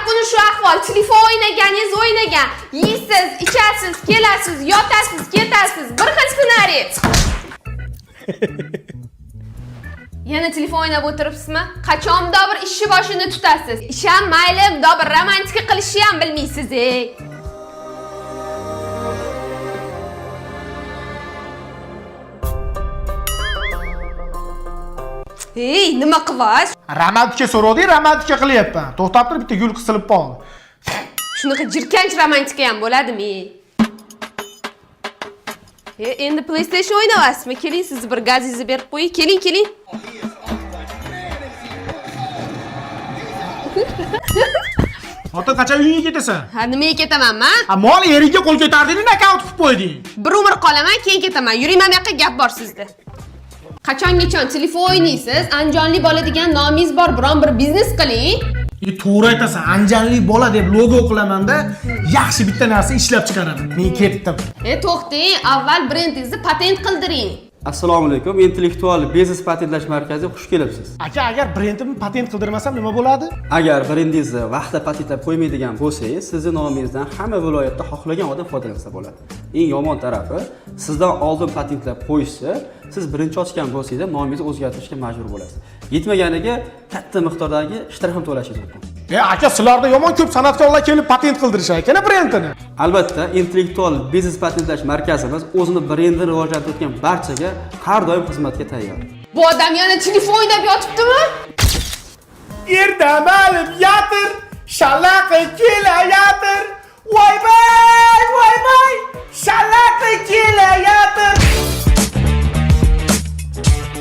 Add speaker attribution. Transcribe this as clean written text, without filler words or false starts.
Speaker 1: kuni shu ahvol. Telefon o'ynagansiz o'ynagan. Yeysiz, ichasiz, kelasiz, yotasiz, ketasiz. Bir xil ssenariy. Yana telefon o'ynab o'tiribsizmi? Qachonda bir ishni boshini tutasiz. Ish ham mayli, bunday bir romantika qilishni ham bilmaysiz, ey. Ey, nima qilyapsiz?
Speaker 2: Romantika so'rovding, romantika qilyapman. To'xtab turib bitta gul qisilib qoldi.
Speaker 1: Shunaqa jirkanch romantika ham bo'ladimi? Endi PlayStation o'ynayapsizmi? Keling, sizni bir gazingizni berib qo'ying. Keling.
Speaker 2: Ota qachon uyga ketasan?
Speaker 1: Ha, nimaga ketamanman?
Speaker 2: Mol eriga qo'l ko'tarding, nakavt qilib qo'yding.
Speaker 1: Bir umr qolaman, keyin ketaman. Yuring, mana bu yoqqa gap bor sizda. Qachongacha telefon o'ynaysiz? Anjonli bola degan nomingiz bor, biron bir biznes qiling.
Speaker 2: To'g'ri aytasan, anjanli bola deb logo qilamanda, yaxshi bitta narsa ishlab chiqaraman. Men ketdim.
Speaker 1: To'xting, avval brendingizni patent qildiring.
Speaker 3: Assalomu alaykum. Intellektual biznes patentlash markaziga xush kelibsiz.
Speaker 2: Aka, agar brendimni patent qildirmasam nima bo'ladi?
Speaker 3: Agar brendingizni vaqtida patentlab qo'ymaydigan bo'lsangiz, sizning nomingizdan hamma viloyatda xohlagan odam foydalansa bo'ladi. Eng yomon tarafi, sizdan oldin patentlab qo'yishsa, siz birinchi ochgan bo'lsangiz, nomingizni o'zgartirishga majbur bo'lasiz. Yetmaganiga katta miqdordagi shtrix ham to'lashingiz mumkin.
Speaker 2: Aka, sizlarda yomon ko'p san'atkorlar kelib patent qildirishadi ekan brendini.
Speaker 3: Albatta, intellektual biznes patentlash markazimiz o'zini brendini rivojlantirayotgan barchaga har doim xizmatga tayyor.
Speaker 1: Bu odam yana telefon o'ynab yotibdimi?
Speaker 2: Erdamalib yotir, shalaqi kelayotir. Voy, shalaqi kelayotir.